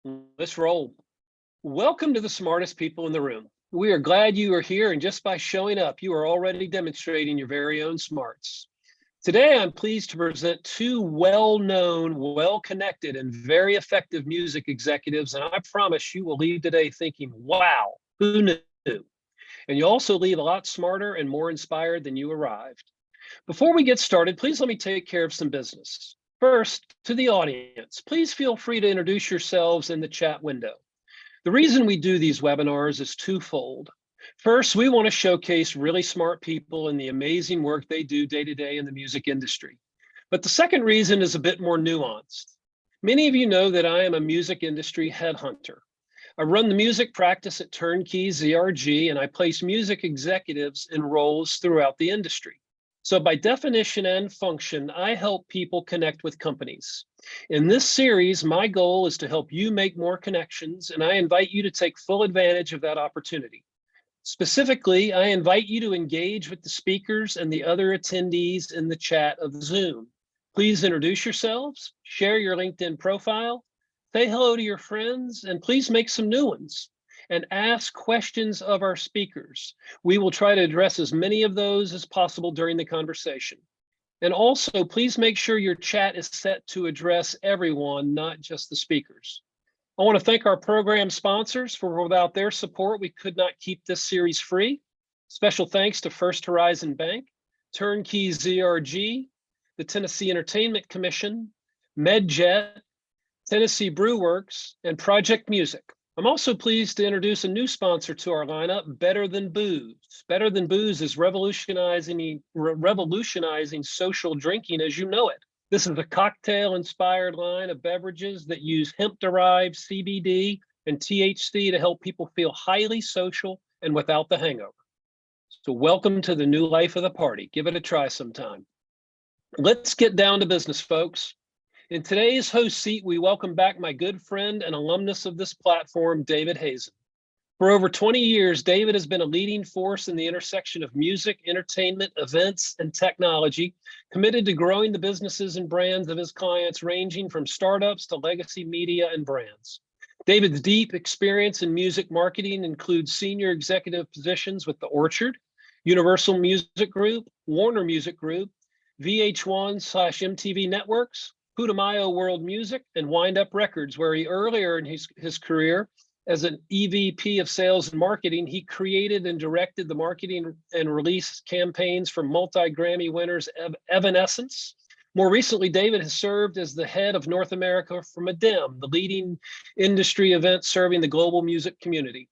Let's roll. Welcome to the smartest people in the room. We are glad you are here, and just by showing up, you are already demonstrating your very own smarts. Today, I'm pleased to present two well-known, well-connected, and very effective music executives, and I promise you will leave today thinking, wow, who knew? And you also leave a lot smarter and more inspired than you arrived. Before we get started, please let me take care of some business. First, to the audience, please feel free to introduce yourselves in the chat window. The reason we do these webinars is twofold. First, we want to showcase really smart people and the amazing work they do day to day in the music industry. But the second reason is a bit more nuanced. Many of you know that I am a music industry headhunter. I run the music practice at Turnkey ZRG, and I place music executives in roles throughout the industry. So by definition and function, I help people connect with companies. In this series, my goal is to help you make more connections, and I invite you to take full advantage of that opportunity. Specifically, I invite you to engage with the speakers and the other attendees in the chat of Zoom. Please introduce yourselves, share your LinkedIn profile, say hello to your friends, and please make some new ones. And ask questions of our speakers. We will try to address as many of those as possible during the conversation. And also, please make sure your chat is set to address everyone, not just the speakers. I want to thank our program sponsors, for without their support, we could not keep this series free. Special thanks to First Horizon Bank, Turnkey ZRG, the Tennessee Entertainment Commission, MedJet, Tennessee Brewworks, and Project Music. I'm also pleased to introduce a new sponsor to our lineup, Better Than Booze. Better Than Booze is revolutionizing social drinking as you know it. This is a cocktail-inspired line of beverages that use hemp-derived CBD and THC to help people feel highly social and without the hangover. So welcome to the new life of the party. Give it a try sometime. Let's get down to business, folks. In today's host seat, we welcome back my good friend and alumnus of this platform, David Hazan. For over 20 years, David has been a leading force in the intersection of music, entertainment, events, and technology, committed to growing the businesses and brands of his clients, ranging from startups to legacy media and brands. David's deep experience in music marketing includes senior executive positions with The Orchard, Universal Music Group, Warner Music Group, VH1/MTV Networks, Putumayo World Music, and Wind Up Records, where he earlier in his career as an EVP of sales and marketing, he created and directed the marketing and release campaigns for multi-Grammy winners Evanescence. More recently, David has served as the head of North America for Medem, the leading industry event serving the global music community.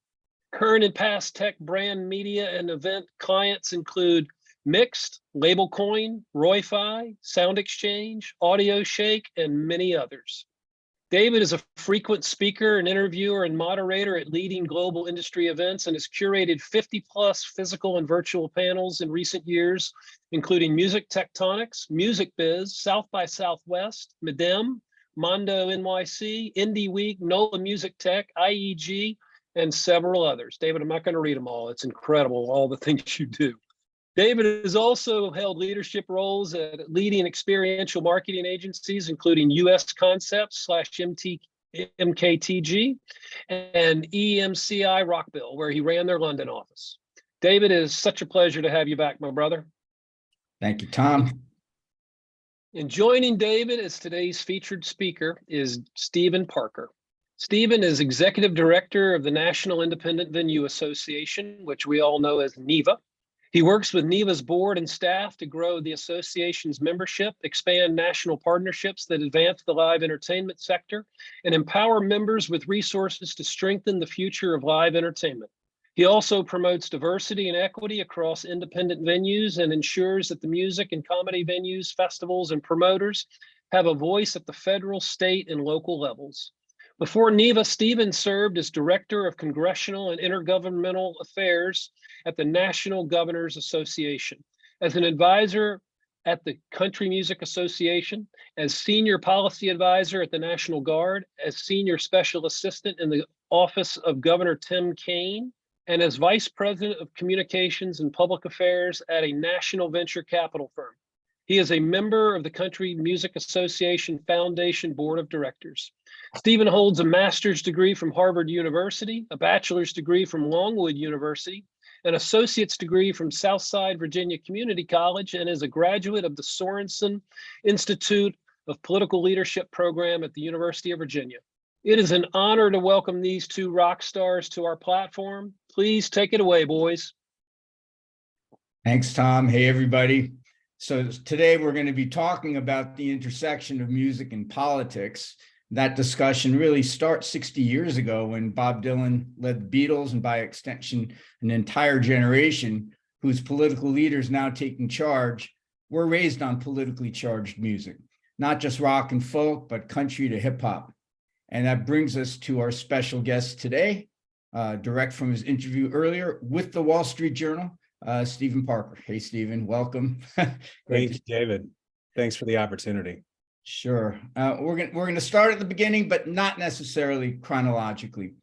Current and past tech brand media and event clients include Mixed, Label Coin, Roy-Fi, Sound Exchange, Audio Shake, and many others. David is a frequent speaker and interviewer and moderator at leading global industry events and has curated 50+ physical and virtual panels in recent years, including Music Tectonics, Music Biz, South by Southwest, Medem, Mondo NYC, Indie Week, NOLA Music Tech, IEG, and several others. David, I'm not going to read them all. It's incredible, all the things you do. David has also held leadership roles at leading experiential marketing agencies, including US Concepts /MKTG and EMCI Rockbill, where he ran their London office. David, it is such a pleasure to have you back, my brother. Thank you, Tom. And joining David as today's featured speaker is Stephen Parker. Stephen is Executive Director of the National Independent Venue Association, which we all know as NIVA. He works with NIVA's board and staff to grow the association's membership, expand national partnerships that advance the live entertainment sector, and empower members with resources to strengthen the future of live entertainment. He also promotes diversity and equity across independent venues and ensures that the music and comedy venues, festivals, and promoters have a voice at the federal, state, and local levels. Before NIVA, Stephen served as Director of Congressional and Intergovernmental Affairs at the National Governors Association, as an advisor at the Country Music Association, as Senior Policy Advisor at the National Guard, as Senior Special Assistant in the Office of Governor Tim Kaine, and as Vice President of Communications and Public Affairs at a national venture capital firm. He is a member of the Country Music Association Foundation Board of Directors. Stephen holds a master's degree from Harvard University, a bachelor's degree from Longwood University, an associate's degree from Southside Virginia Community College, and is a graduate of the Sorensen Institute of Political Leadership program at the University of Virginia. It is an honor to welcome these two rock stars to our platform. Please take it away, boys. Thanks, Tom. Hey, everybody. So today we're going to be talking about the intersection of music and politics. That discussion really starts 60 years ago when Bob Dylan led the Beatles, and by extension, an entire generation whose political leaders now taking charge were raised on politically charged music, not just rock and folk, but country to hip hop. And that brings us to our special guest today, direct from his interview earlier with the Wall Street Journal, Stephen Parker. Hey, Stephen, welcome. Thank you, David. Thanks for the opportunity. Sure. We're gonna start at the beginning, but not necessarily chronologically.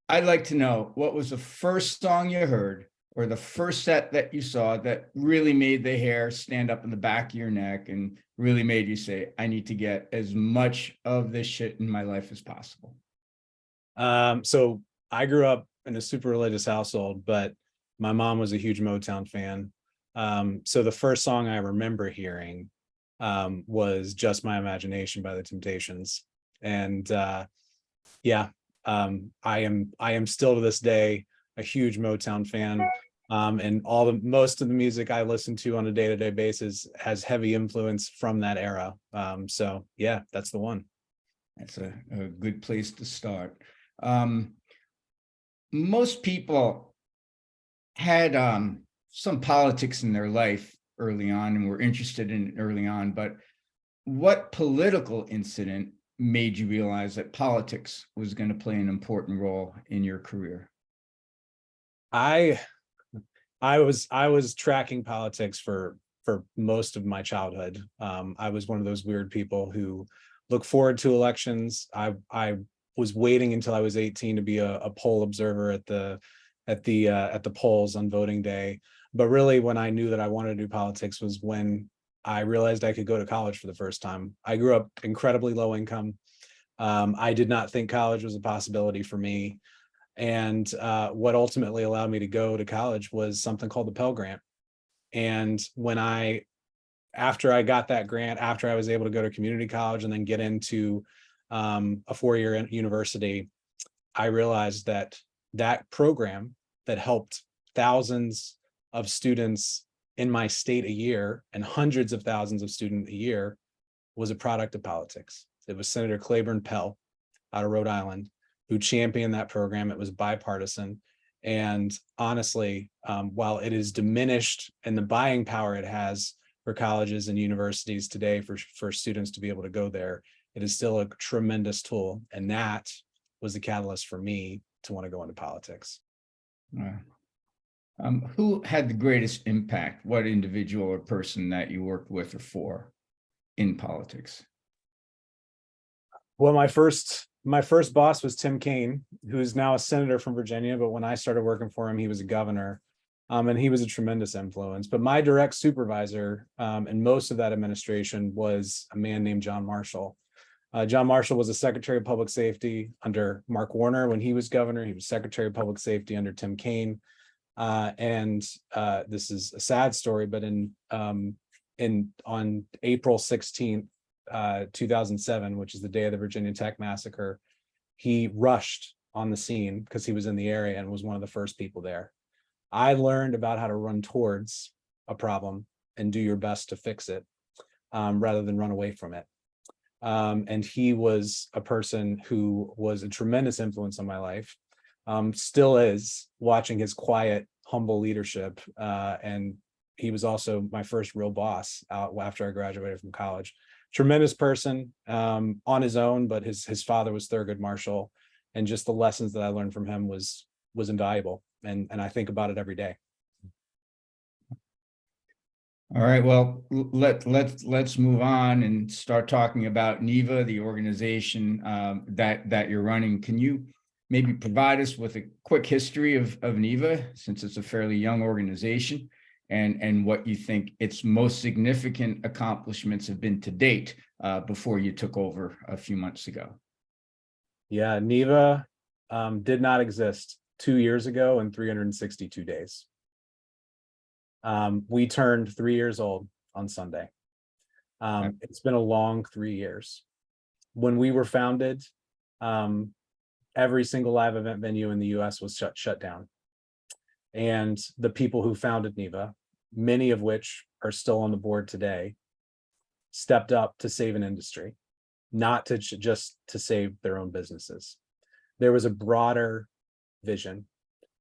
I'd like to know, what was the first song you heard or the first set that you saw that really made the hair stand up in the back of your neck and really made you say, I need to get as much of this shit in my life as possible? So I grew up in a super religious household, but my mom was a huge Motown fan. So the first song I remember hearing was Just My Imagination by the Temptations. And I am still to this day a huge Motown fan. And most of the music I listen to on a day-to-day basis has heavy influence from that era. So yeah, that's the one. That's a good place to start. Most people had some politics in their life early on and were interested in it early on, but what political incident made you realize that politics was going to play an important role in your career? I was tracking politics for most of my childhood. I was one of those weird people who look forward to elections. I was waiting until I was 18 to be a poll observer at the polls on voting day. But really, when I knew that I wanted to do politics was when I realized I could go to college for the first time. I grew up incredibly low income. I did not think college was a possibility for me. And what ultimately allowed me to go to college was something called the Pell Grant. And after I got that grant, after I was able to go to community college and then get into a four-year university, I realized that program that helped thousands of students in my state a year and hundreds of thousands of students a year was a product of politics. It was Senator Claiborne Pell out of Rhode Island who championed that program. It was bipartisan. And honestly, while it is diminished in the buying power it has for colleges and universities today for students to be able to go there, it is still a tremendous tool. And that was the catalyst for me to want to go into politics. Who had the greatest impact? What individual or person that you worked with or for in politics? Well, my first boss was Tim Kaine, who's now a senator from Virginia. But when I started working for him, he was a governor, and he was a tremendous influence. But my direct supervisor in most of that administration was a man named John Marshall. John Marshall was a Secretary of Public Safety under Mark Warner when he was governor. He was Secretary of Public Safety under Tim Kaine. And this is a sad story, but on April 16th, 2007, which is the day of the Virginia Tech massacre, he rushed on the scene because he was in the area and was one of the first people there. I learned about how to run towards a problem and do your best to fix it rather than run away from it. And he was a person who was a tremendous influence on my life, still is, watching his quiet, humble leadership. And he was also my first real boss out after I graduated from college. Tremendous person on his own, but his father was Thurgood Marshall, and just the lessons that I learned from him was invaluable. And I think about it every day. All right, well, let's move on and start talking about NEVA, the organization that you're running. Can you maybe provide us with a quick history of NEVA, since it's a fairly young organization, and what you think its most significant accomplishments have been to date before you took over a few months ago? Yeah, NEVA did not exist 2 years ago in 362 days. We turned 3 years old on Sunday. It's been a long 3 years. When we were founded, every single live event venue in the US was shut down. And the people who founded NEVA, many of which are still on the board today, stepped up to save an industry, not to just to save their own businesses. There was a broader vision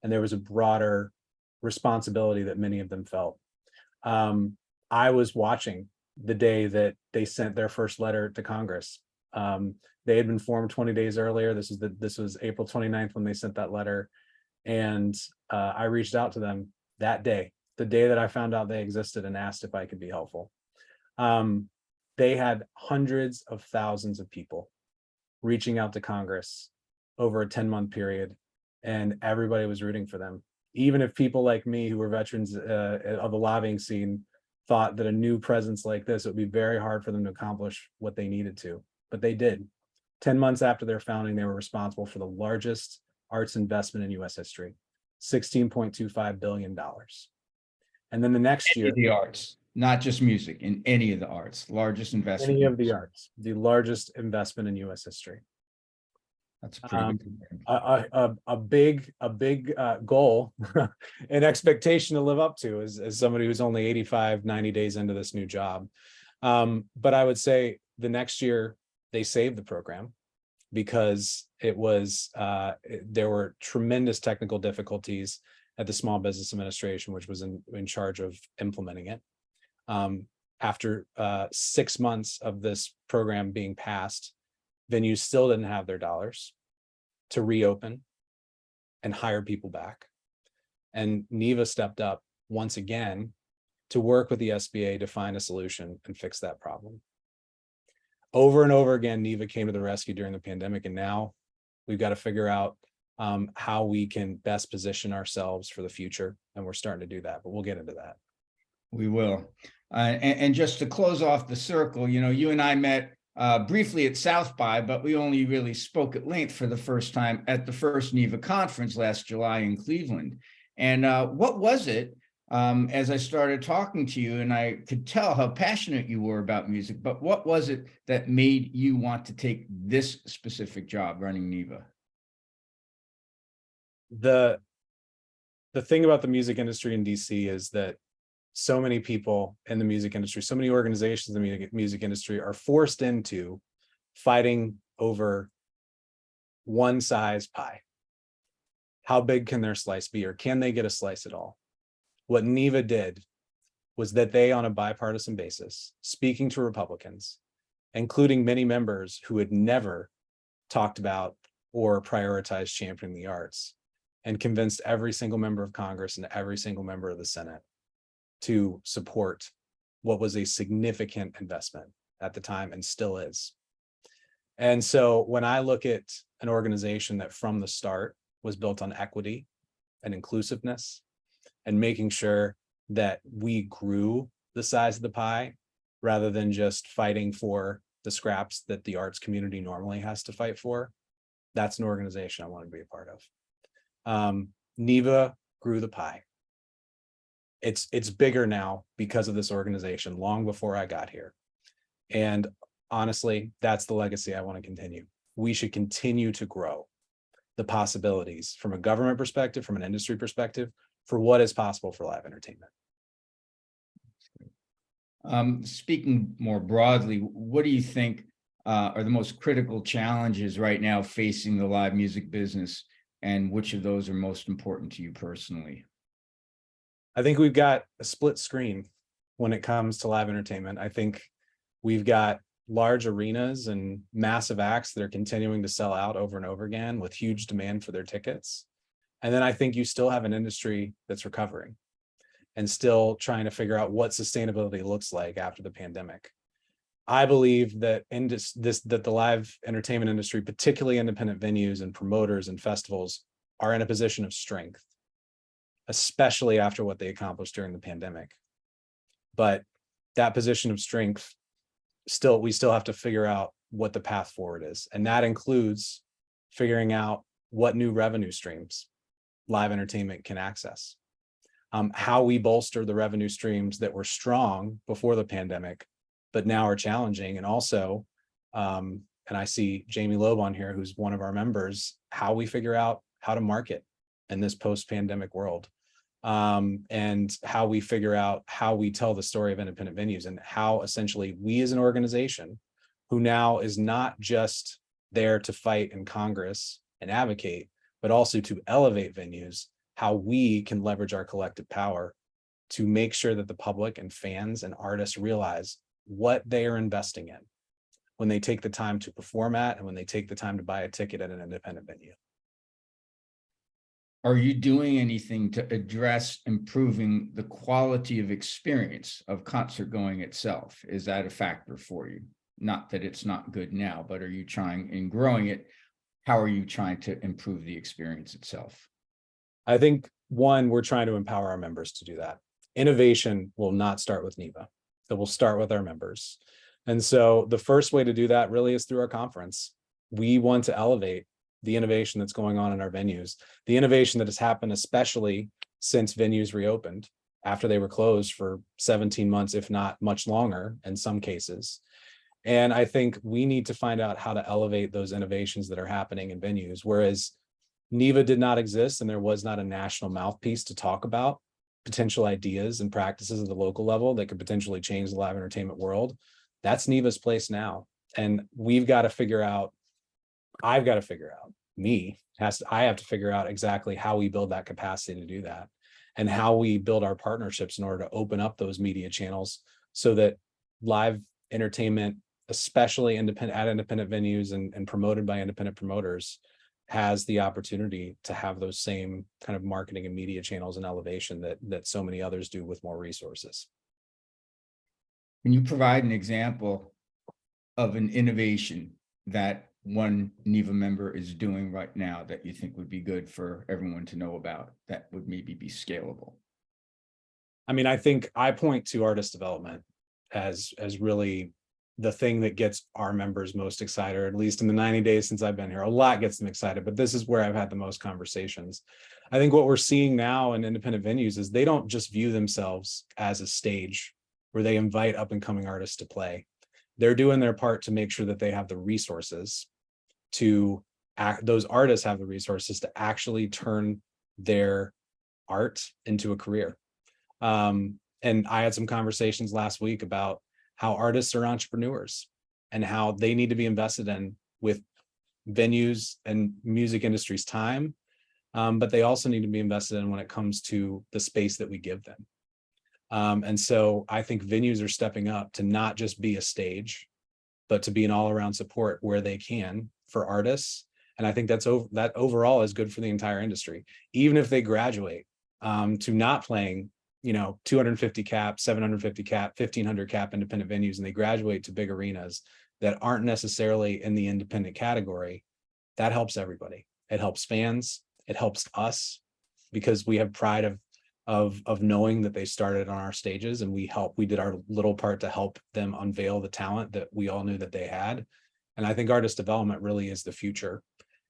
and there was a broader responsibility that many of them felt. I was watching the day that they sent their first letter to Congress. They had been formed 20 days earlier. This was April 29th when they sent that letter. And I reached out to them that day, the day that I found out they existed, and asked if I could be helpful. They had hundreds of thousands of people reaching out to Congress over a 10-month period, and everybody was rooting for them. Even if people like me, who were veterans of the lobbying scene, thought that a new presence like this, it would be very hard for them to accomplish what they needed to, but they did. 10 months after their founding, they were responsible for the largest arts investment in US history, $16.25 billion. And then the next year, the arts, not just music, in any of the arts, largest investment. any of the arts, the largest investment in US history. That's pretty good. A big goal and expectation to live up to as somebody who's only 85, 90 days into this new job. But I would say the next year they saved the program because it was there were tremendous technical difficulties at the Small Business Administration, which was in charge of implementing it. After 6 months of this program being passed, venues still didn't have their dollars to reopen and hire people back. And NEVA stepped up once again to work with the SBA to find a solution and fix that problem. Over and over again, NEVA came to the rescue during the pandemic, and now we've got to figure out how we can best position ourselves for the future, and we're starting to do that, but we'll get into that. We will. And just to close off the circle, you and I met briefly at South by, but we only really spoke at length for the first time at the first NEVA conference last July in Cleveland. And what was it, as I started talking to you, and I could tell how passionate you were about music, but what was it that made you want to take this specific job running NEVA? The thing about the music industry in DC is that so many people in the music industry, so many organizations in the music industry are forced into fighting over one size pie. How big can their slice be, or can they get a slice at all? What NEVA did was that they, on a bipartisan basis, speaking to Republicans, including many members who had never talked about or prioritized championing the arts, and convinced every single member of Congress and every single member of the Senate to support what was a significant investment at the time and still is. And so when I look at an organization that from the start was built on equity and inclusiveness and making sure that we grew the size of the pie rather than just fighting for the scraps that the arts community normally has to fight for, that's an organization I want to be a part of. NEVA grew the pie. It's bigger now because of this organization, long before I got here. And honestly, that's the legacy I want to continue. We should continue to grow the possibilities from a government perspective, from an industry perspective, for what is possible for live entertainment. Speaking more broadly, what do you think are the most critical challenges right now facing the live music business, and which of those are most important to you personally? I think we've got a split screen when it comes to live entertainment. I think we've got large arenas and massive acts that are continuing to sell out over and over again with huge demand for their tickets. And then I think you still have an industry that's recovering and still trying to figure out what sustainability looks like after the pandemic. I believe that that the live entertainment industry, particularly independent venues and promoters and festivals, are in a position of strength, especially after what they accomplished during the pandemic. But that position of strength, we still have to figure out what the path forward is. And that includes figuring out what new revenue streams live entertainment can access, how we bolster the revenue streams that were strong before the pandemic, but now are challenging. And also, and I see Jamie Loeb on here, who's one of our members, how we figure out how to market in this post-pandemic world, and how we figure out how we tell the story of independent venues, and how essentially we as an organization who now is not just there to fight in Congress and advocate, but also to elevate venues, how we can leverage our collective power to make sure that the public and fans and artists realize what they are investing in when they take the time to perform at, and when they take the time to buy a ticket at an independent venue. Are you doing anything to address improving the quality of experience of concert going itself? Is that a factor for you? Not that it's not good now, but are you trying in growing it? How are you trying to improve the experience itself? I think, one, we're trying to empower our members to do that. Innovation will not start with NEVA. It will start with our members. And so the first way to do that really is through our conference. We want to elevate the innovation that's going on in our venues, the innovation that has happened, especially since venues reopened after they were closed for 17 months, if not much longer in some cases. And I think we need to find out how to elevate those innovations that are happening in venues, whereas NEVA did not exist and there was not a national mouthpiece to talk about potential ideas and practices at the local level that could potentially change the live entertainment world. That's NEVA's place now. And we've got to figure out, I've got to figure out, I have to figure out exactly how we build that capacity to do that, and how we build our partnerships in order to open up those media channels so that live entertainment, especially independent venues and promoted by independent promoters, has the opportunity to have those same kind of marketing and media channels and elevation that so many others do with more resources. Can you provide an example of an innovation that one NEVA member is doing right now that you think would be good for everyone to know about, that would maybe be scalable? I mean, I think I point to artist development as really the thing that gets our members most excited, or at least in the 90 days since I've been here. A lot gets them excited, but this is where I've had the most conversations. I think what we're seeing now in independent venues is they don't just view themselves as a stage where they invite up and coming artists to play. They're doing their part to make sure that they have the resources to act, those artists have the resources to actually turn their art into a career. And I had some conversations last week about how artists are entrepreneurs and how they need to be invested in with venues and music industry's time, but they also need to be invested in when it comes to the space that we give them. And so I think venues are stepping up to not just be a stage, but to be an all-around support where they can for artists. And I think that overall is good for the entire industry, even if they graduate to not playing 250 cap, 750 cap, 1500 cap independent venues, and they graduate to big arenas that aren't necessarily in the independent category. That helps everybody. It helps fans. It helps us because we have pride of knowing that they started on our stages, and we did our little part to help them unveil the talent that we all knew that they had. And I think artist development really is the future.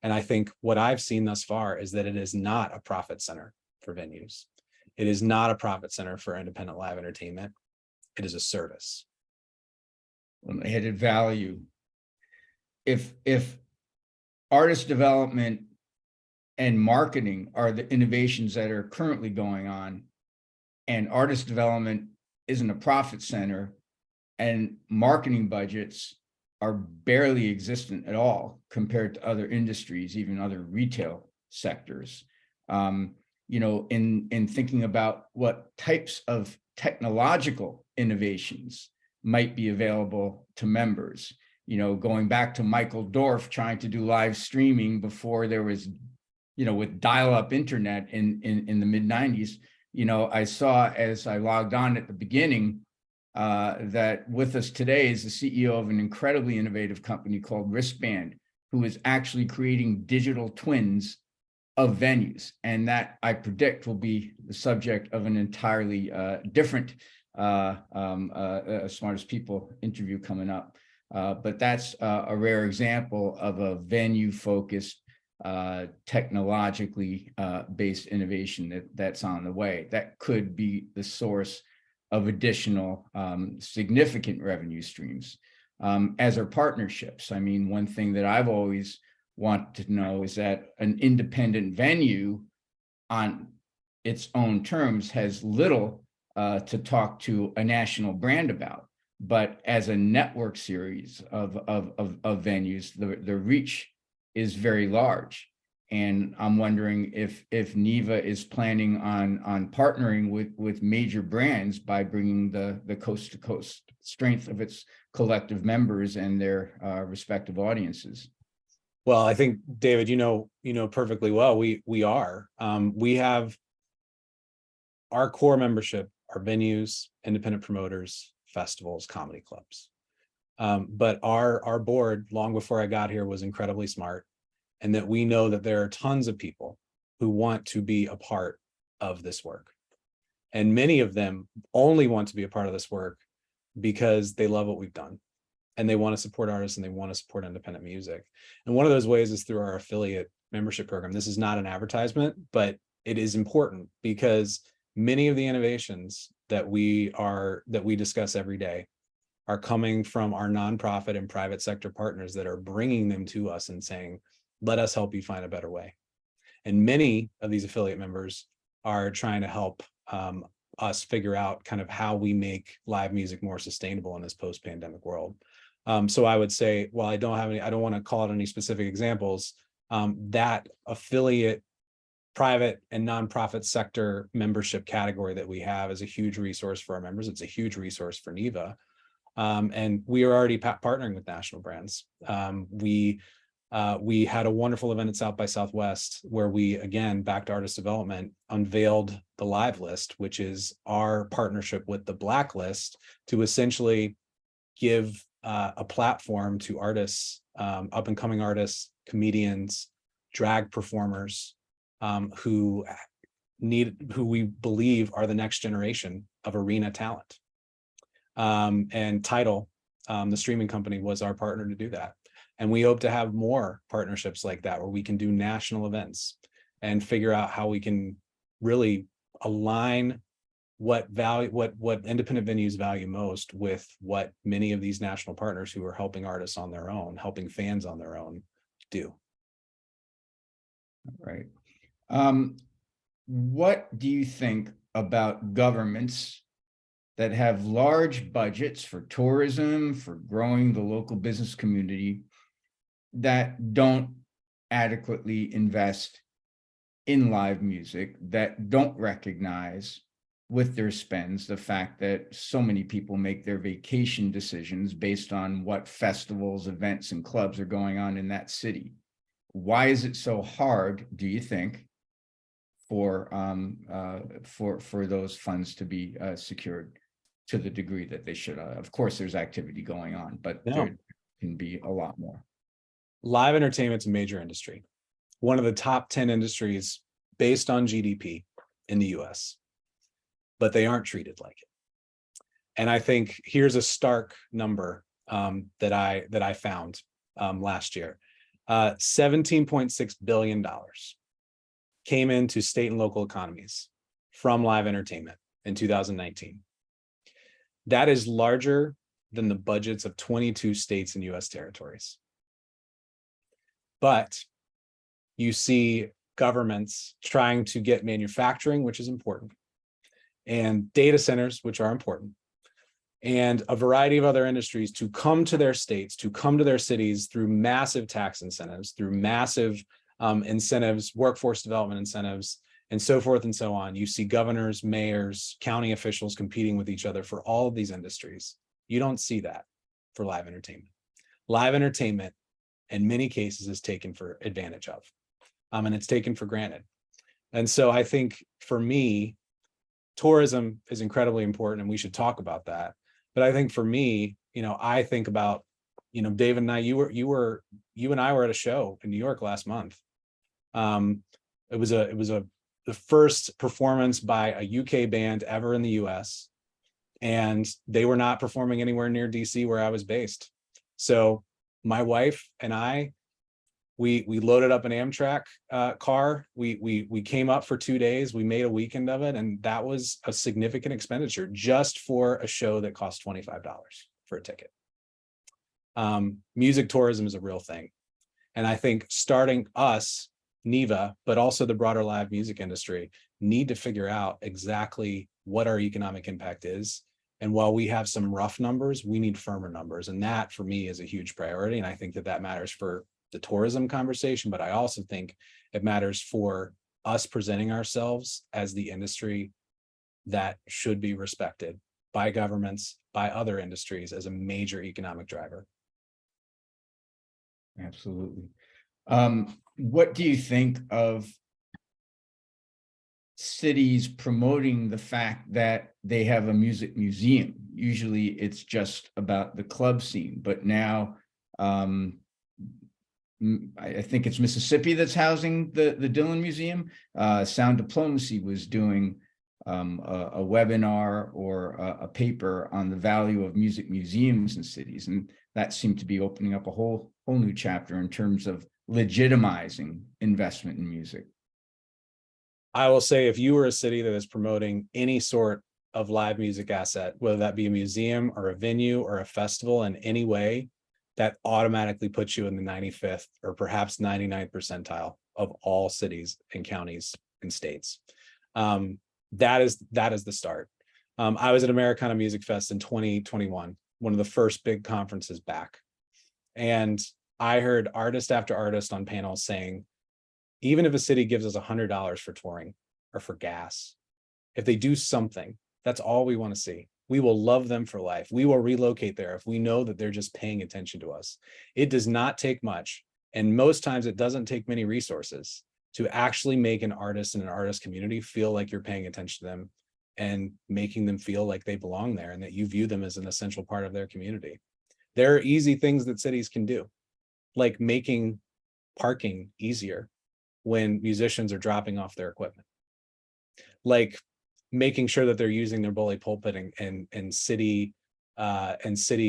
And I think what I've seen thus far is that it is not a profit center for venues. It is not a profit center for independent live entertainment. It is a service. Added value. If artist development and marketing are the innovations that are currently going on, and artist development isn't a profit center, and marketing budgets are barely existent at all compared to other industries, even other retail sectors. In thinking about what types of technological innovations might be available to members, going back to Michael Dorf trying to do live streaming before there was, with dial-up internet in the mid-90s, I saw as I logged on at the beginning that with us today is the CEO of an incredibly innovative company called Wristband, who is actually creating digital twins of venues. And that, I predict, will be the subject of an entirely different Smartest People interview coming up. But that's a rare example of a venue-focused technologically based innovation that's on the way. That could be the source of additional significant revenue streams, as are partnerships. I mean, one thing that I've always wanted to know is that an independent venue on its own terms has little to talk to a national brand about. But as a network series of venues, the reach is very large. And I'm wondering if NEVA is planning on partnering with major brands by bringing the coast to coast strength of its collective members and their respective audiences. Well, I think, David, you know perfectly well, we are. We have our core membership, our venues, independent promoters, festivals, comedy clubs. But our board, long before I got here, was incredibly smart, and that we know that there are tons of people who want to be a part of this work. And many of them only want to be a part of this work because they love what we've done, and they want to support artists, and they want to support independent music. And one of those ways is through our affiliate membership program. This is not an advertisement, but it is important because many of the innovations that we discuss every day are coming from our nonprofit and private sector partners that are bringing them to us and saying, let us help you find a better way. And many of these affiliate members are trying to help us figure out kind of how we make live music more sustainable in this post-pandemic world. So I would say, while I don't want to call it any specific examples, that affiliate private and nonprofit sector membership category that we have is a huge resource for our members. It's a huge resource for NEVA. And we are already partnering with national brands. We had a wonderful event at South by Southwest where we, again, back to artist development, unveiled the Live List, which is our partnership with the Blacklist to essentially give a platform to artists, up and coming artists, comedians, drag performers, who we believe are the next generation of arena talent. And Tidal, the streaming company, was our partner to do that. And we hope to have more partnerships like that where we can do national events and figure out how we can really align what independent venues value most with what many of these national partners who are helping artists on their own, helping fans on their own, do. Right. What do you think about governments that have large budgets for tourism, for growing the local business community, that don't adequately invest in live music, that don't recognize with their spends the fact that so many people make their vacation decisions based on what festivals, events, and clubs are going on in that city? Why is it so hard, do you think, for those funds to be secured to the degree that they should? Of course, there's activity going on, but there can be a lot more. Live entertainment's a major industry, one of the top 10 industries based on GDP in the US, but they aren't treated like it. And I think here's a stark number that I found last year. $17.6 billion came into state and local economies from live entertainment in 2019. That is larger than the budgets of 22 states and US territories. But you see governments trying to get manufacturing, which is important, and data centers, which are important, and a variety of other industries to come to their states, to come to their cities through massive tax incentives, through massive incentives, workforce development incentives, and so forth and so on. You see governors, mayors, county officials competing with each other for all of these industries. You don't see that for live entertainment. Live entertainment, in many cases, is taken for advantage of, and it's taken for granted. And so I think, for me, tourism is incredibly important, and we should talk about that. But I think for me, I think about, David and I, you and I were at a show in New York last month. It was the first performance by a UK band ever in the US, and they were not performing anywhere near DC where I was based. So my wife and I We loaded up an Amtrak car. We came up for 2 days. We made a weekend of it, and that was a significant expenditure just for a show that cost $25 for a ticket. Music tourism is a real thing, and I think starting us, NEVA, but also the broader live music industry, need to figure out exactly what our economic impact is. And while we have some rough numbers, we need firmer numbers, and that for me is a huge priority. And I think that matters for the tourism conversation, but I also think it matters for us presenting ourselves as the industry that should be respected by governments, by other industries as a major economic driver. Absolutely. What do you think of cities promoting the fact that they have a music museum? Usually it's just about the club scene, but now I think it's Mississippi that's housing the Dylan Museum. Sound Diplomacy was doing a webinar or a paper on the value of music museums in cities, and that seemed to be opening up a whole new chapter in terms of legitimizing investment in music. I will say, if you were a city that is promoting any sort of live music asset, whether that be a museum or a venue or a festival in any way, that automatically puts you in the 95th or perhaps 99th percentile of all cities and counties and states. That is the start. I was at Americana Music Fest in 2021, one of the first big conferences back. And I heard artist after artist on panels saying, even if a city gives us $100 for touring or for gas, if they do something, that's all we want to see. We will love them for life. We will relocate there if we know that they're just paying attention to us. It does not take much, and most times it doesn't take many resources to actually make an artist and an artist community feel like you're paying attention to them and making them feel like they belong there and that you view them as an essential part of their community. There are easy things that cities can do, like making parking easier when musicians are dropping off their equipment, like making sure that they're using their bully pulpit and city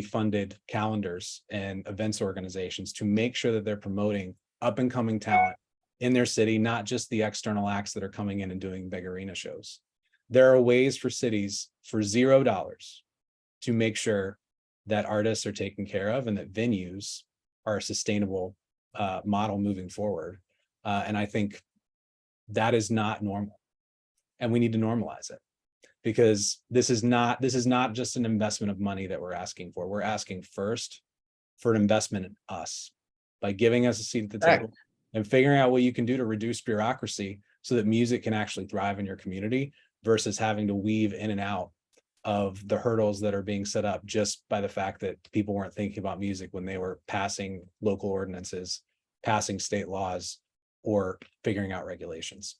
funded calendars and events organizations to make sure that they're promoting up and coming talent in their city, not just the external acts that are coming in and doing big arena shows. There are ways for cities for $0 to make sure that artists are taken care of and that venues are a sustainable model moving forward. And I think that is not normal. And we need to normalize it, because this is not just an investment of money that we're asking for. We're asking first for an investment in us by giving us a seat at the table and figuring out what you can do to reduce bureaucracy so that music can actually thrive in your community versus having to weave in and out of the hurdles that are being set up just by the fact that people weren't thinking about music when they were passing local ordinances, passing state laws, or figuring out regulations.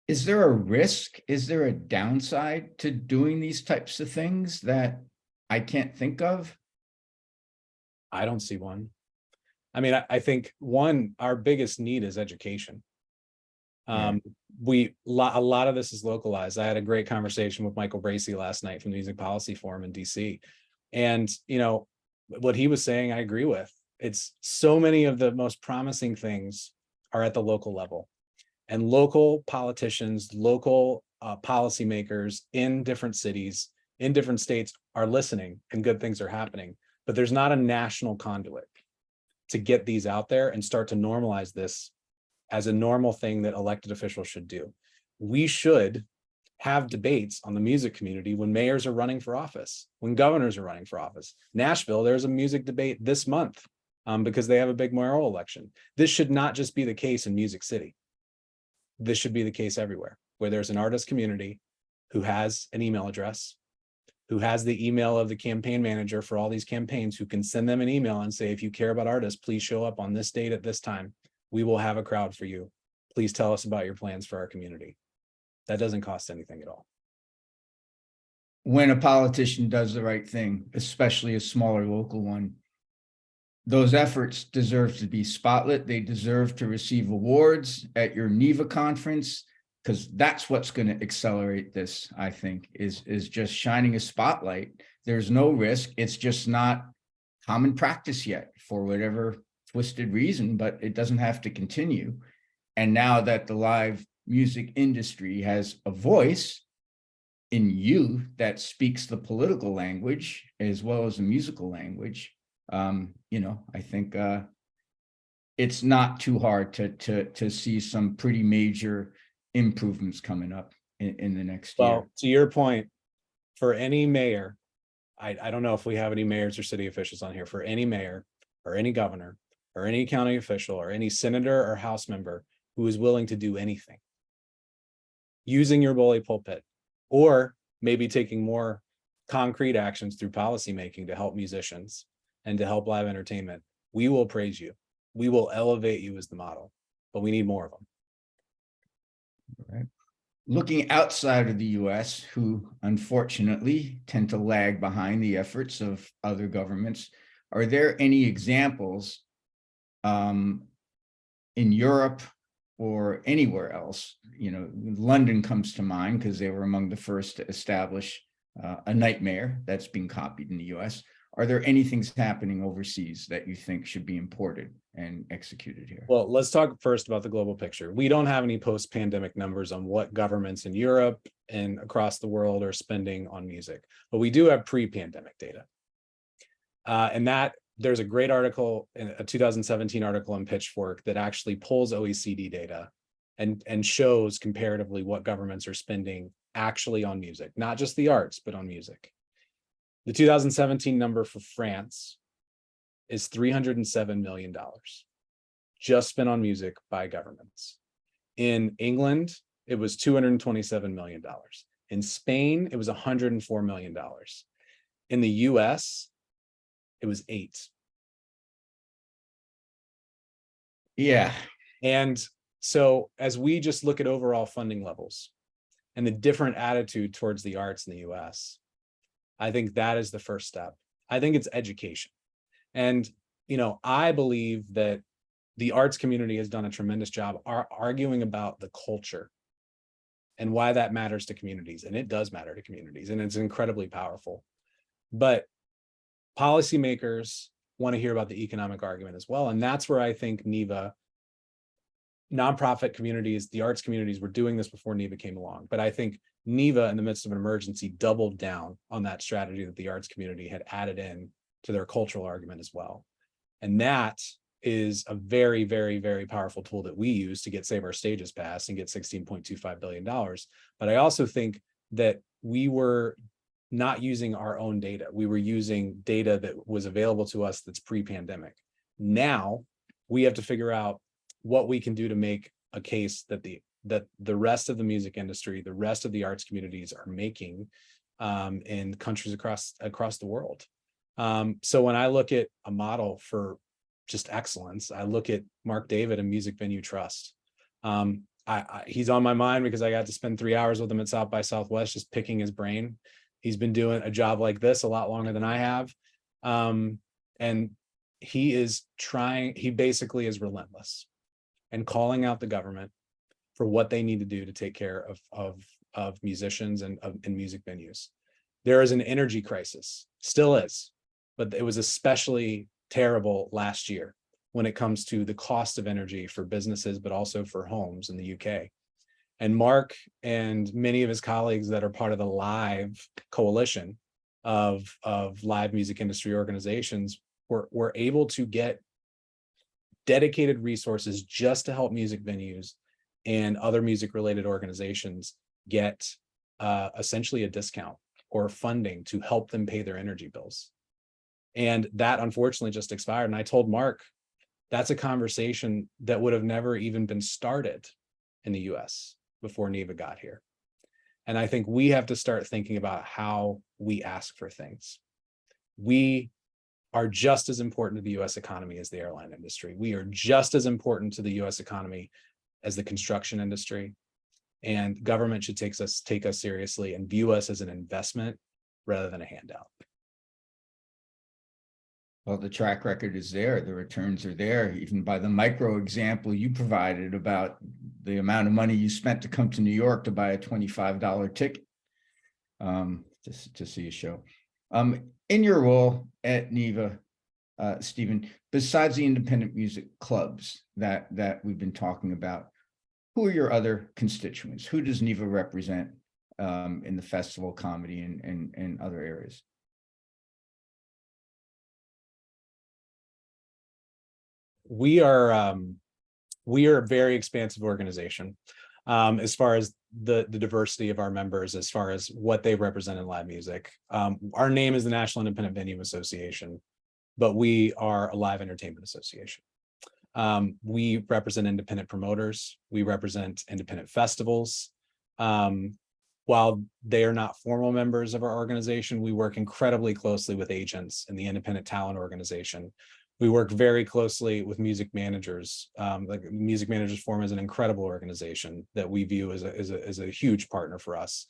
Is there a risk? Is there a downside to doing these types of things that I can't think of? I don't see one. I mean, I think our biggest need is education. A lot of this is localized. I had a great conversation with Michael Bracey last night from the Music Policy Forum in DC. And, what he was saying, I agree with. It's so many of the most promising things are at the local level. And local politicians, local policymakers in different cities, in different states are listening and good things are happening. But there's not a national conduit to get these out there and start to normalize this as a normal thing that elected officials should do. We should have debates on the music community when mayors are running for office, when governors are running for office. Nashville, there's a music debate this month because they have a big mayoral election. This should not just be the case in Music City. This should be the case everywhere, where there's an artist community who has an email address, who has the email of the campaign manager for all these campaigns, who can send them an email and say, if you care about artists, please show up on this date at this time. We will have a crowd for you. Please tell us about your plans for our community. That doesn't cost anything at all. When a politician does the right thing, especially a smaller local one, those efforts deserve to be spotlit. They deserve to receive awards at your NEVA conference, because that's what's going to accelerate this, I think, is just shining a spotlight. There's no risk. It's just not common practice yet for whatever twisted reason, but it doesn't have to continue. And now that the live music industry has a voice in you that speaks the political language as well as the musical language, I think it's not too hard to see some pretty major improvements coming up in the next year. Well, to your point, for any mayor, I don't know if we have any mayors or city officials on here, for any mayor or any governor or any county official or any senator or house member who is willing to do anything, using your bully pulpit, or maybe taking more concrete actions through policymaking to help musicians and to help live entertainment, we will praise you. We will elevate you as the model, but we need more of them. All right. Looking outside of the US, who unfortunately tend to lag behind the efforts of other governments, are there any examples in Europe or anywhere else? London comes to mind because they were among the first to establish a nightmare that's being copied in the US. Are there any things happening overseas that you think should be imported and executed here? Well, let's talk first about the global picture. We don't have any post-pandemic numbers on what governments in Europe and across the world are spending on music, but we do have pre-pandemic data. And that there's a great article, a 2017 article in Pitchfork that actually pulls OECD data and shows comparatively what governments are spending actually on music, not just the arts, but on music. The 2017 number for France is $307 million just spent on music by governments. In England, it was $227 million. In Spain, it was $104 million. In the US, it was 8. Yeah. And so as we just look at overall funding levels and the different attitude towards the arts in the US, I think that is the first step. I think it's education. And, I believe that the arts community has done a tremendous job arguing about the culture and why that matters to communities. And it does matter to communities, and it's incredibly powerful. But policymakers want to hear about the economic argument as well. And that's where I think NEVA, nonprofit communities, the arts communities were doing this before NEVA came along. But I think NEVA, in the midst of an emergency, doubled down on that strategy that the arts community had added in to their cultural argument as well. And that is a very, very, very powerful tool that we use to get Save Our Stages passed and get $16.25 billion. But I also think that we were not using our own data. We were using data that was available to us that's pre-pandemic. Now we have to figure out what we can do to make a case that the rest of the music industry, the rest of the arts communities are making in countries across the world. So when I look at a model for just excellence, I look at Mark David and Music Venue Trust. He's on my mind because I got to spend 3 hours with him at South by Southwest, just picking his brain. He's been doing a job like this a lot longer than I have. And he basically is relentless and calling out the government for what they need to do to take care of musicians and music venues. There is an energy crisis, still is, but it was especially terrible last year when it comes to the cost of energy for businesses, but also for homes in the UK. And Mark and many of his colleagues that are part of the Live coalition of live music industry organizations were able to get dedicated resources just to help music venues and other music related organizations get essentially a discount or funding to help them pay their energy bills. And that unfortunately just expired. And I told Mark, that's a conversation that would have never even been started in the US before NEVA got here. And I think we have to start thinking about how we ask for things. We are just as important to the US economy as the airline industry. We are just as important to the US economy as the construction industry. And government should take us seriously and view us as an investment rather than a handout. Well, the track record is there. The returns are there, even by the micro example you provided about the amount of money you spent to come to New York to buy a $25 ticket to see a show. In your role at NEVA, Stephen, besides the independent music clubs that we've been talking about, who are your other constituents? Who does NEVA represent in the festival, comedy, and other areas? We are a very expansive organization as far as the diversity of our members, as far as what they represent in live music. Our name is the National Independent Venue Association, but we are a live entertainment association. We represent independent promoters. We represent independent festivals. While they are not formal members of our organization, we work incredibly closely with agents in the Independent Talent Organization. We work very closely with music managers. Like Music Managers Forum is an incredible organization that we view as a huge partner for us.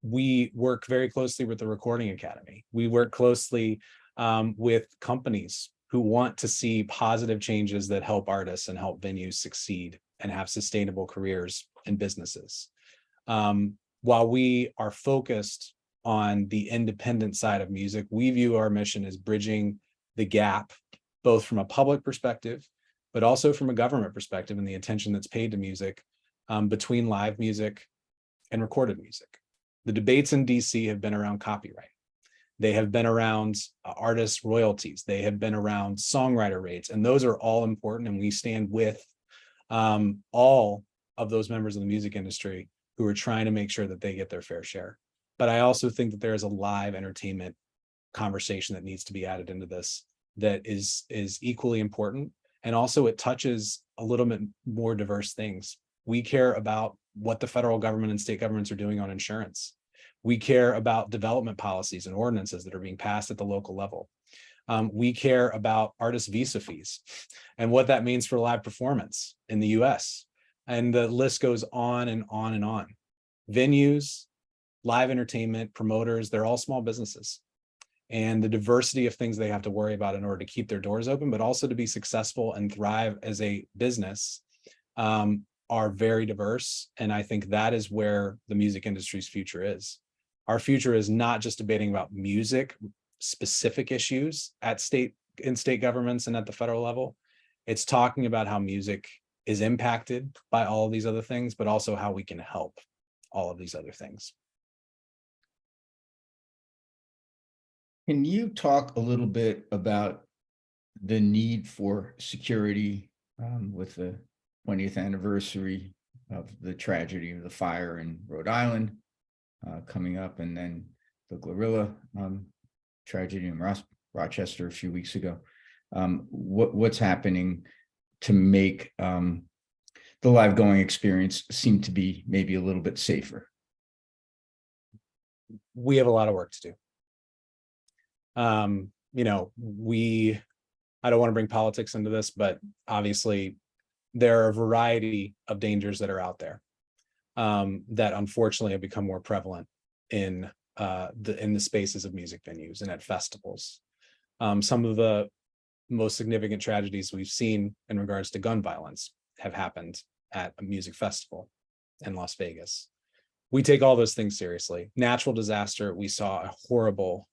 We work very closely with the Recording Academy. We work closely with companies who want to see positive changes that help artists and help venues succeed and have sustainable careers and businesses. While we are focused on the independent side of music, we view our mission as bridging the gap, both from a public perspective, but also from a government perspective and the attention that's paid to music between live music and recorded music. The debates in DC have been around copyright. They have been around artist royalties. They have been around songwriter rates, and those are all important. And we stand with all of those members of the music industry who are trying to make sure that they get their fair share. But I also think that there is a live entertainment conversation that needs to be added into this that is equally important. And also it touches a little bit more diverse things. We care about what the federal government and state governments are doing on insurance. We care about development policies and ordinances that are being passed at the local level. We care about artist visa fees and what that means for live performance in the US. And the list goes on and on and on. Venues, live entertainment, promoters, they're all small businesses. And the diversity of things they have to worry about in order to keep their doors open, but also to be successful and thrive as a business are very diverse. And I think that is where the music industry's future is. Our future is not just debating about music specific issues at state governments and at the federal level. It's talking about how music is impacted by all of these other things, but also how we can help all of these other things. Can you talk a little bit about the need for security with the 20th anniversary of the tragedy of the fire in Rhode Island coming up, and then the Glorilla tragedy in Rochester a few weeks ago? What's happening to make the live going experience seem to be maybe a little bit safer? We have a lot of work to do. I don't want to bring politics into this, but obviously there are a variety of dangers that are out there that unfortunately have become more prevalent in the spaces of music venues and at festivals. Some of the most significant tragedies we've seen in regards to gun violence have happened at a music festival in Las Vegas. We take all those things seriously. Natural disaster, we saw a horrible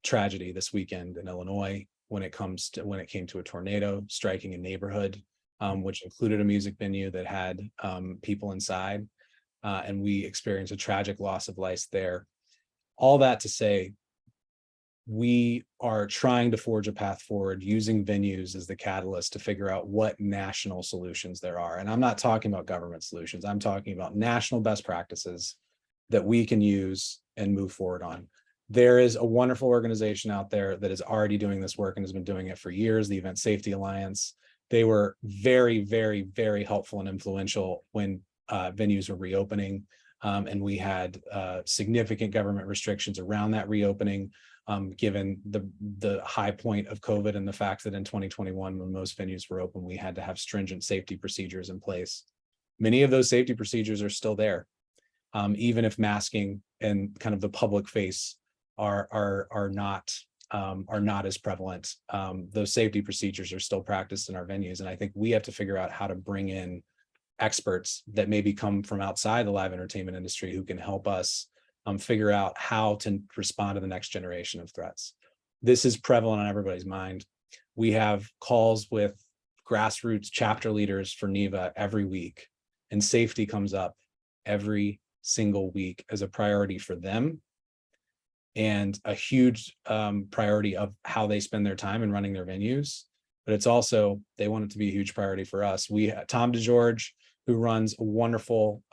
tragedy this weekend in Illinois when it came to a tornado striking a neighborhood, which included a music venue that had people inside, and we experienced a tragic loss of life there. All that to say, we are trying to forge a path forward using venues as the catalyst to figure out what national solutions there are. And I'm not talking about government solutions. I'm talking about national best practices that we can use and move forward on. There is a wonderful organization out there that is already doing this work and has been doing it for years, the Event Safety Alliance. They were very, very, very helpful and influential when venues were reopening. And we had significant government restrictions around that reopening, given the high point of COVID and the fact that in 2021, when most venues were open, we had to have stringent safety procedures in place. Many of those safety procedures are still there, even if masking and kind of the public face are not as prevalent. Those safety procedures are still practiced in our venues, and I think we have to figure out how to bring in experts that maybe come from outside the live entertainment industry who can help us figure out how to respond to the next generation of threats. this is prevalent on everybody's mind. We have calls with grassroots chapter leaders for NEVA every week, and safety comes up every single week as a priority for them, and a huge priority of how they spend their time in running their venues. But it's also, they want it to be a huge priority for us. Tom DeGeorge, who runs a wonderful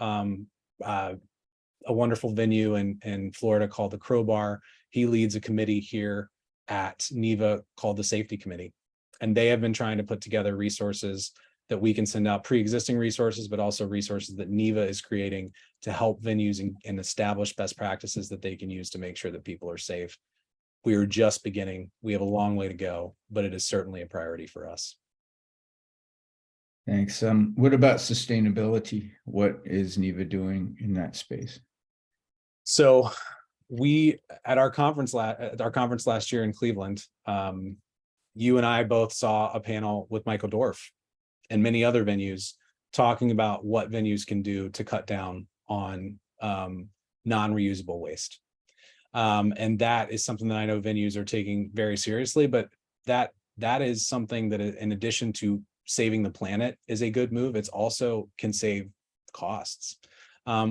venue in Florida called the Crowbar. He leads a committee here at NEVA called the Safety Committee. And they have been trying to put together resources that we can send out, pre-existing resources, but also resources that NEVA is creating to help venues and establish best practices that they can use to make sure that people are safe. We are just beginning. We have a long way to go, but it is certainly a priority for us. Thanks. What about sustainability? What is NEVA doing in that space? So we, at our conference last year in Cleveland, you and I both saw a panel with Michael Dorf and many other venues talking about what venues can do to cut down on non-reusable waste. And that is something that I know venues are taking very seriously, but that is something that, in addition to saving the planet, is a good move. It's also can save costs.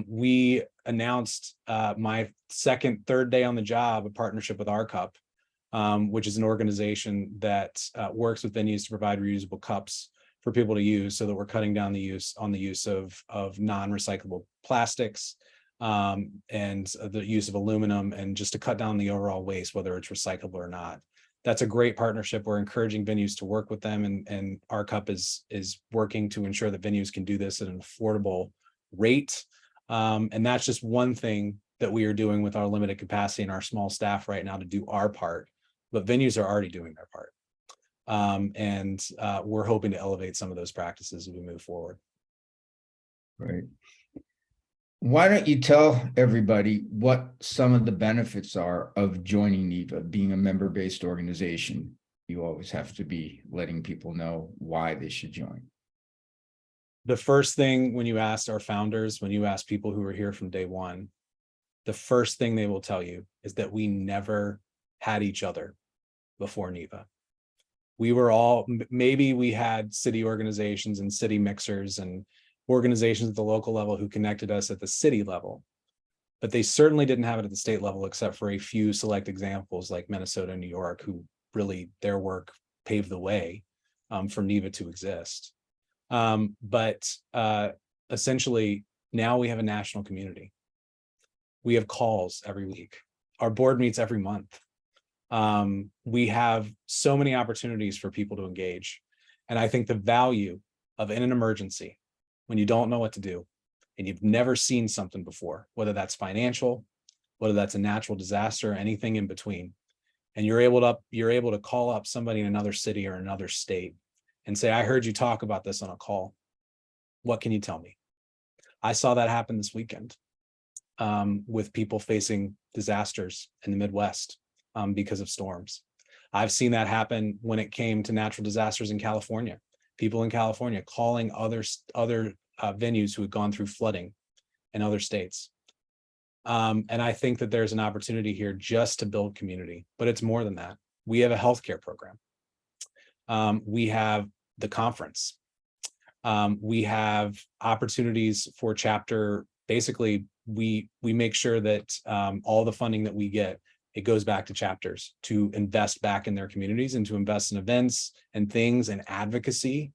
We announced my third day on the job, a partnership with our Cup, which is an organization that works with venues to provide reusable cups for people to use, so that we're cutting down the use of non-recyclable plastics, and the use of aluminum, and just to cut down the overall waste, whether it's recyclable or not. That's a great partnership. We're encouraging venues to work with them, and our Cup is working to ensure that venues can do this at an affordable rate. And that's just one thing that we are doing with our limited capacity and our small staff right now to do our part, but venues are already doing their part. And we're hoping to elevate some of those practices as we move forward. Right. Why don't you tell everybody what some of the benefits are of joining NEVA, being a member-based organization? You always have to be letting people know why they should join. The first thing, when you ask our founders, when you ask people who are here from day one, the first thing they will tell you is that we never had each other before NEVA. We were all, maybe we had city organizations and city mixers and organizations at the local level who connected us at the city level, but they certainly didn't have it at the state level, except for a few select examples like Minnesota and New York, who really, their work paved the way for NEVA to exist. But essentially, now we have a national community. We have calls every week. Our board meets every month. We have so many opportunities for people to engage. And I think the value of, in an emergency, when you don't know what to do and you've never seen something before, whether that's financial, whether that's a natural disaster, anything in between, and you're able to call up somebody in another city or another state and say, I heard you talk about this on a call. What can you tell me? I saw that happen this weekend with people facing disasters in the Midwest because of storms. I've seen that happen when it came to natural disasters in California. People in California calling other venues who had gone through flooding in other states. And I think that there's an opportunity here just to build community, but it's more than that. We have a healthcare program. We have the conference. We have opportunities for chapter. Basically, we make sure that all the funding that we get, it goes back to chapters to invest back in their communities and to invest in events and things and advocacy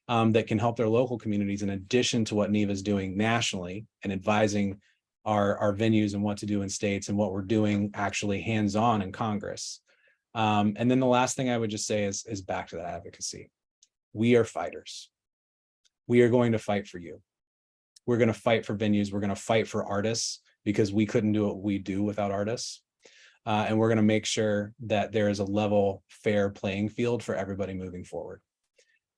that can help their local communities, in addition to what NEVA is doing nationally and advising our venues and what to do in states and what we're doing actually hands-on in Congress. And then the last thing I would just say is back to that advocacy. We are fighters. We are going to fight for you. We're going to fight for venues. We're going to fight for artists, because we couldn't do what we do without artists. And we're going to make sure that there is a level, fair playing field for everybody moving forward.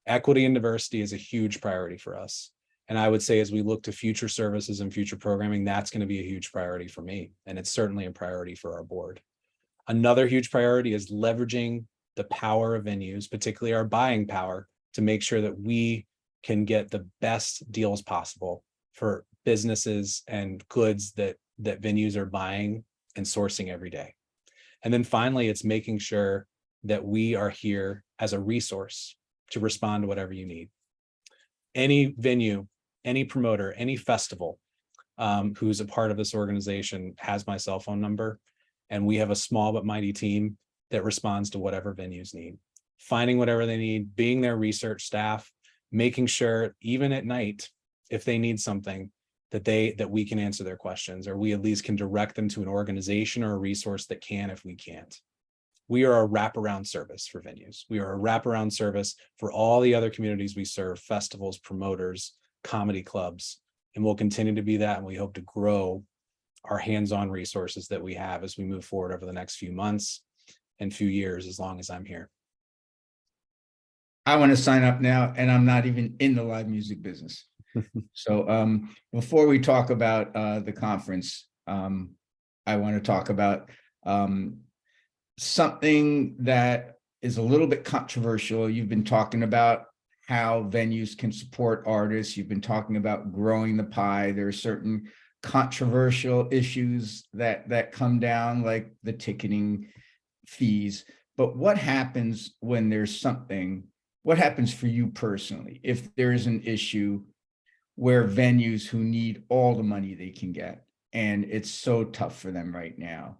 Equity and diversity is a huge priority for us. And I would say, as we look to future services and future programming, that's going to be a huge priority for me. And it's certainly a priority for our board. Another huge priority is leveraging the power of venues, particularly our buying power, to make sure that we can get the best deals possible for businesses and goods that venues are buying and sourcing every day. And then finally, it's making sure that we are here as a resource to respond to whatever you need. Any venue, any promoter, any festival who's a part of this organization has my cell phone number, and we have a small but mighty team that responds to whatever venues need, finding whatever they need, being their research staff, making sure even at night, if they need something, that we can answer their questions, or we at least can direct them to an organization or a resource that can if we can't. We are a wraparound service for venues. We are a wraparound service for all the other communities we serve, festivals, promoters, comedy clubs, and we'll continue to be that. And we hope to grow our hands-on resources that we have as we move forward over the next few months and few years, as long as I'm here. I want to sign up now, and I'm not even in the live music business. So before we talk about the conference, I want to talk about something that is a little bit controversial. You've been talking about how venues can support artists. You've been talking about growing the pie. There are certain controversial issues that come down, like the ticketing fees. But what happens when there's something, what happens for you personally if there is an issue where venues who need all the money they can get, and it's so tough for them right now,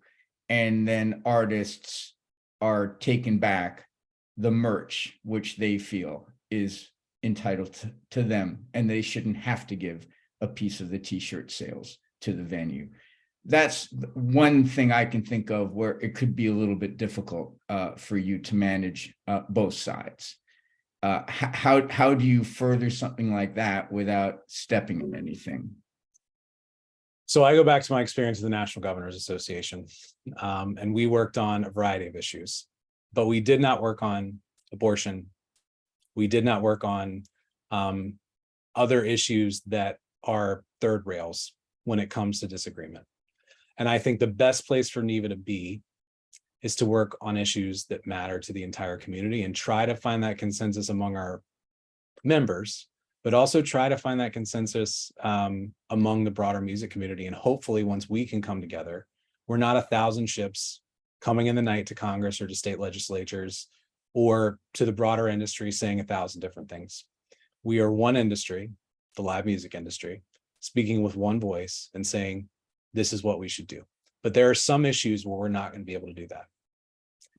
and then artists are taking back the merch, which they feel is entitled to them, and they shouldn't have to give a piece of the t-shirt sales to the venue? That's one thing I can think of where it could be a little bit difficult for you to manage both sides. How do you further something like that without stepping in anything? So I go back to my experience with the National Governors Association, and we worked on a variety of issues, but we did not work on abortion. We did not work on other issues that are third rails when it comes to disagreement. And I think the best place for NEVA to be is to work on issues that matter to the entire community and try to find that consensus among our members, but also try to find that consensus among the broader music community. And hopefully once we can come together, we're not 1,000 ships coming in the night to Congress or to state legislatures or to the broader industry saying 1,000 different things. We are one industry, the live music industry, speaking with one voice and saying, this is what we should do. But there are some issues where we're not going to be able to do that.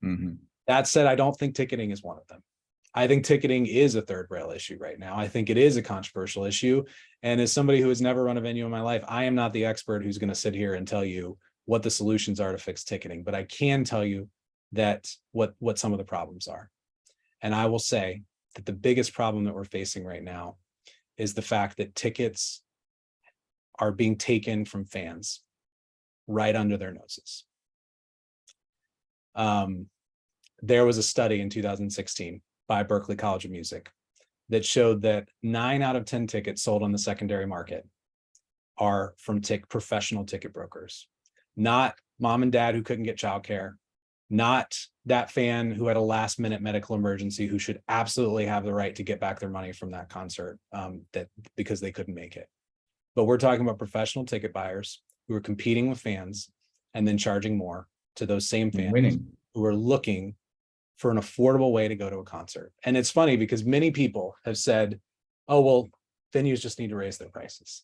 Mm-hmm. That said, I don't think ticketing is one of them. I think ticketing is a third rail issue right now. I think it is a controversial issue. And as somebody who has never run a venue in my life, I am not the expert who's going to sit here and tell you what the solutions are to fix ticketing, but I can tell you that what some of the problems are. And I will say that the biggest problem that we're facing right now is the fact that tickets are being taken from fans right under their noses. There was a study in 2016 by Berklee College of Music that showed that 9 out of 10 tickets sold on the secondary market are from professional ticket brokers, not mom and dad who couldn't get childcare, not that fan who had a last minute medical emergency who should absolutely have the right to get back their money from that concert because they couldn't make it. But we're talking about professional ticket buyers who are competing with fans and then charging more to those same fans who are looking for an affordable way to go to a concert. And it's funny because many people have said, oh, well, venues just need to raise their prices.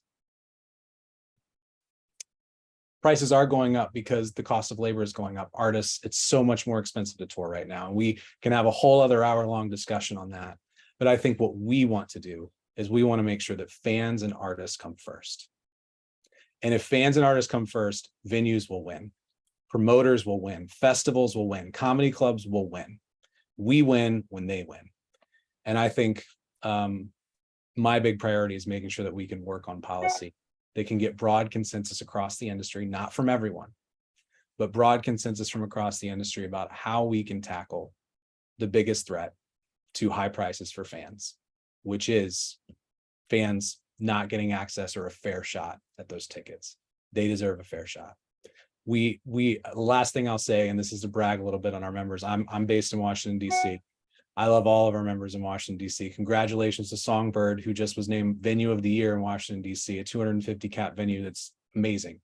Prices are going up because the cost of labor is going up. Artists, it's so much more expensive to tour right now. And we can have a whole other hour-long discussion on that. But I think what we want to do is we want to make sure that fans and artists come first. And if fans and artists come first, venues will win. Promoters will win. Festivals will win. Comedy clubs will win. We win when they win. And I think my big priority is making sure that we can work on policy that can get broad consensus across the industry, not from everyone, but broad consensus from across the industry about how we can tackle the biggest threat to high prices for fans, which is fans not getting access or a fair shot at those tickets. They deserve a fair shot. Last thing I'll say, and this is to brag a little bit on our members, I'm based in Washington, D.C. I love all of our members in Washington, D.C. Congratulations to Songbird, who just was named Venue of the Year in Washington, D.C., a 250 cap venue that's amazing.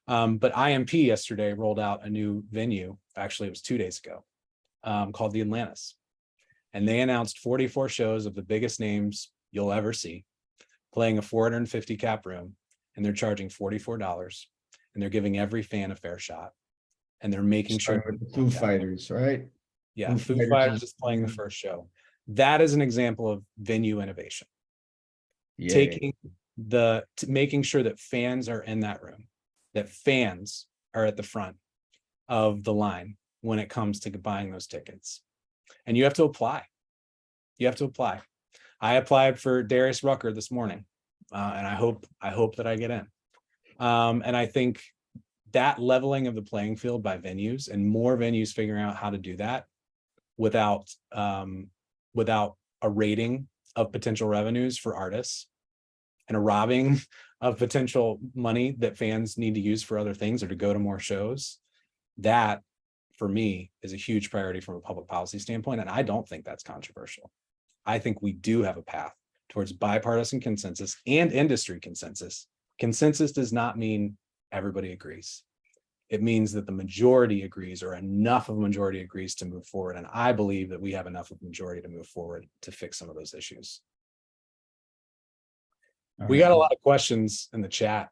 But IMP yesterday rolled out a new venue. Actually, it was 2 days ago, called the Atlantis. And they announced 44 shows of the biggest names you'll ever see, playing a 450 cap room, and they're charging $44, and they're giving every fan a fair shot. And they're making sure Starting with the Foo Fighters, right? Yeah, Foo Fighters is playing the first show. That is an example of venue innovation. Yeah. Making sure that fans are in that room, that fans are at the front of the line when it comes to buying those tickets. And you have to apply. You have to apply. I applied for Darius Rucker this morning, and I hope that I get in. And I think that leveling of the playing field by venues, and more venues figuring out how to do that without a rating of potential revenues for artists and a robbing of potential money that fans need to use for other things or to go to more shows, that for me is a huge priority from a public policy standpoint. And I don't think that's controversial. I think we do have a path towards bipartisan consensus and industry consensus. Consensus does not mean everybody agrees. It means that the majority agrees, or enough of a majority agrees to move forward. And I believe that we have enough of a majority to move forward to fix some of those issues. We got a lot of questions in the chat,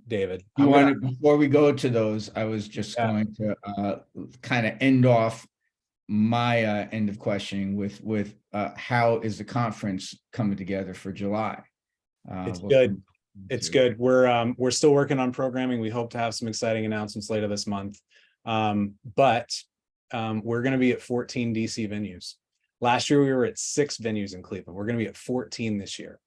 David. Before we go to those, I was just going to kind of end off my end of questioning with how is the conference coming together for July? It's good. It's good. We're still working on programming. We hope to have some exciting announcements later this month. But we're going to be at 14 DC venues. Last year we were at 6 venues in Cleveland. We're going to be at 14 this year.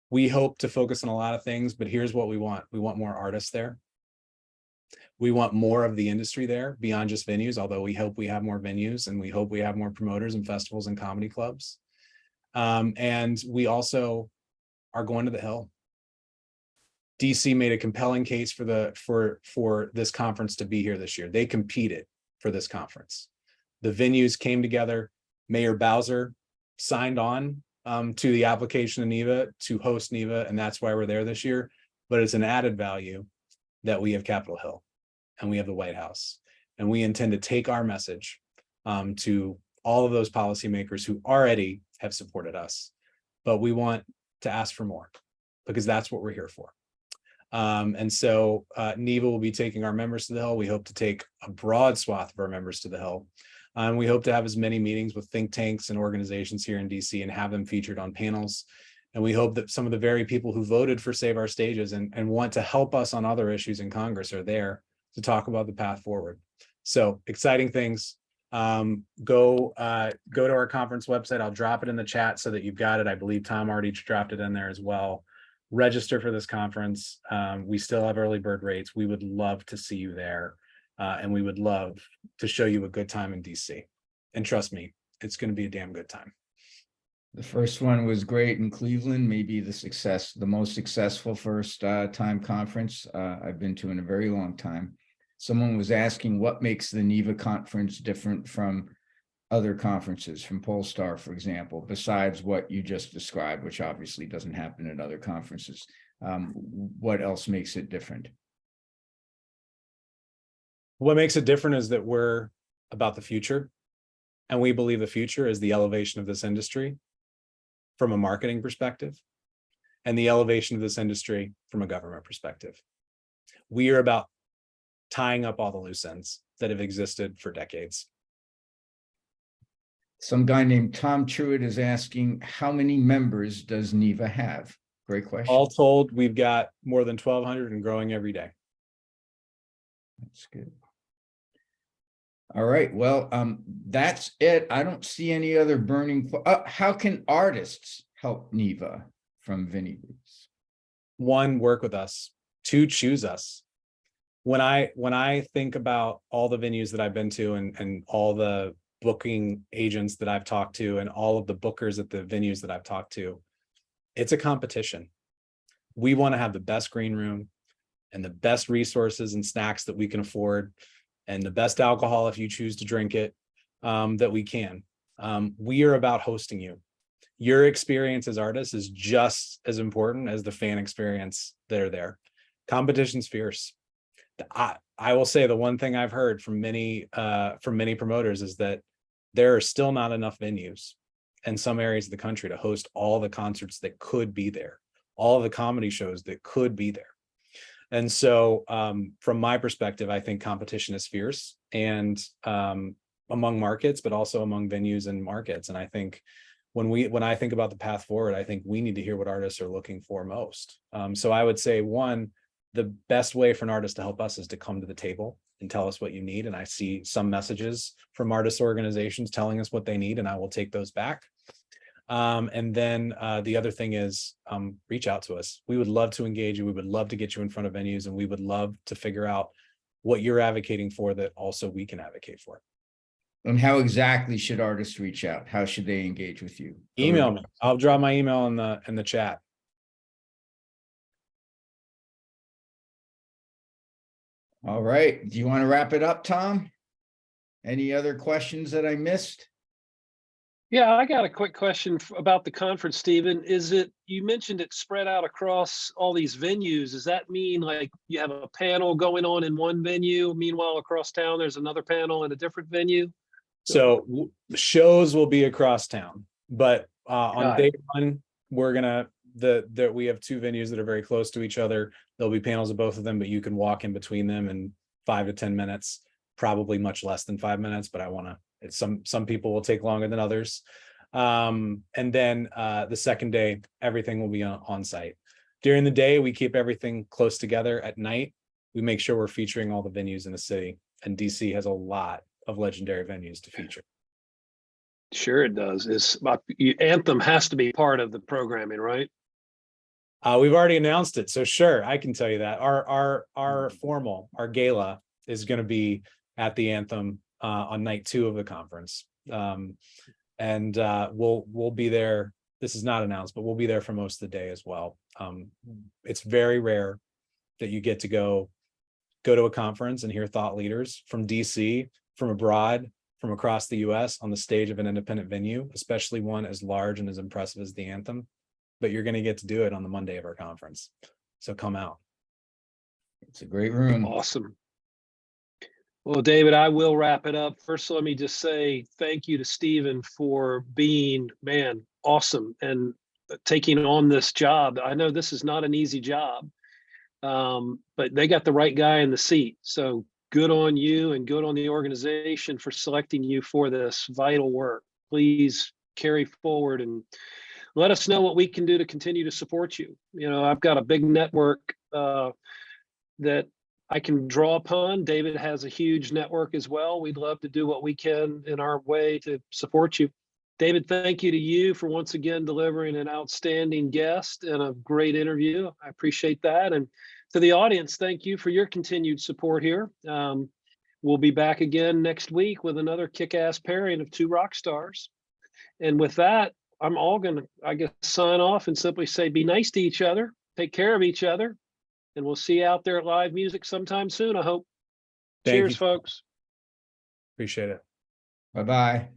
We hope to focus on a lot of things, but here's what we want. We want more artists there. We want more of the industry there beyond just venues, although we hope we have more venues, and we hope we have more promoters and festivals and comedy clubs. And we also are going to the Hill. DC made a compelling case for this conference to be here this year. They competed for this conference. The venues came together. Mayor Bowser signed on to the application of NEVA to host NEVA, and that's why we're there this year. But it's an added value that we have Capitol Hill and we have the White House, and we intend to take our message to all of those policymakers who already have supported us. But we want to ask for more, because that's what we're here for. And so NEVA will be taking our members to the Hill. We hope to take a broad swath of our members to the Hill. And we hope to have as many meetings with think tanks and organizations here in DC and have them featured on panels. And we hope that some of the very people who voted for Save Our Stages and want to help us on other issues in Congress are there to talk about the path forward. So exciting things. Go to our conference website. I'll drop it in the chat so that you've got it. I believe Tom already dropped it in there as well. Register for this conference. We still have early bird rates. We would love to see you there. And we would love to show you a good time in DC. And trust me, it's going to be a damn good time. The first one was great in Cleveland, maybe the most successful first time conference I've been to in a very long time. Someone was asking what makes the NEVA conference different from other conferences, from Polestar, for example, besides what you just described, which obviously doesn't happen at other conferences. What else makes it different? What makes it different is that we're about the future, and we believe the future is the elevation of this industry from a marketing perspective and the elevation of this industry from a government perspective. We are about tying up all the loose ends that have existed for decades. Some guy named Tom Truitt is asking, how many members does NEVA have? Great question. All told, we've got more than 1,200 and growing every day. That's good. All right, well, that's it. I don't see any other burning. How can artists help NEVA from Vinny Groups? 1, work with us. 2, choose us. When I think about all the venues that I've been to and all the booking agents that I've talked to and all of the bookers at the venues that I've talked to, it's a competition. We want to have the best green room and the best resources and snacks that we can afford, and the best alcohol if you choose to drink it, that we can. We are about hosting you. Your experience as artists is just as important as the fan experience that are there. Competition's fierce. I will say the one thing I've heard from many promoters is that there are still not enough venues in some areas of the country to host all the concerts that could be there, all the comedy shows that could be there. And so from my perspective, I think competition is fierce, and among markets, but also among venues and markets. And I think when I think about the path forward, I think we need to hear what artists are looking for most. So I would say, one, the best way for an artist to help us is to come to the table and tell us what you need. And I see some messages from artist organizations telling us what they need, and I will take those back. And then the other thing is reach out to us. We would love to engage you. We would love to get you in front of venues, and we would love to figure out what you're advocating for that also we can advocate for. And how exactly should artists reach out? How should they engage with you? Email me. I'll drop my email in the chat. All right. Do you want to wrap it up, Tom? Any other questions that I missed? Yeah, I got a quick question about the conference, Stephen. You mentioned it spread out across all these venues. Does that mean like you have a panel going on in one venue, meanwhile across town there's another panel in a different venue? So shows will be across town, but on day one, we're gonna we have two venues that are very close to each other. There'll be panels of both of them, but you can walk in between them in 5 to 10 minutes, probably much less than 5 minutes, but some people will take longer than others. And then the second day, everything will be on site. During the day, we keep everything close together. At night, we make sure we're featuring all the venues in the city, and DC has a lot of legendary venues to feature. Sure it does. Anthem has to be part of the programming, right? We've already announced it, so sure, I can tell you that our gala is going to be at the Anthem on night 2 of the conference, and we'll be there. This is not announced, but we'll be there for most of the day as well. It's very rare that you get to go to a conference and hear thought leaders from DC, from abroad, from across the US on the stage of an independent venue, especially one as large and as impressive as the Anthem. But you're going to get to do it on the Monday of our conference. So come out. It's a great room. Awesome. Well, David, I will wrap it up. First, let me just say thank you to Stephen for being, awesome and taking on this job. I know this is not an easy job, but they got the right guy in the seat. So good on you and good on the organization for selecting you for this vital work. Please carry forward and let us know what we can do to continue to support you. You know, I've got a big network that I can draw upon. David has a huge network as well. We'd love to do what we can in our way to support you. David, thank you to you for once again delivering an outstanding guest and a great interview. I appreciate that. And to the audience, thank you for your continued support here. We'll be back again next week with another kick-ass pairing of 2 rock stars. And with that, I'm all going to, I guess, sign off and simply say, be nice to each other, take care of each other, and we'll see you out there at live music sometime soon, I hope. Cheers, folks. Appreciate it. Bye-bye.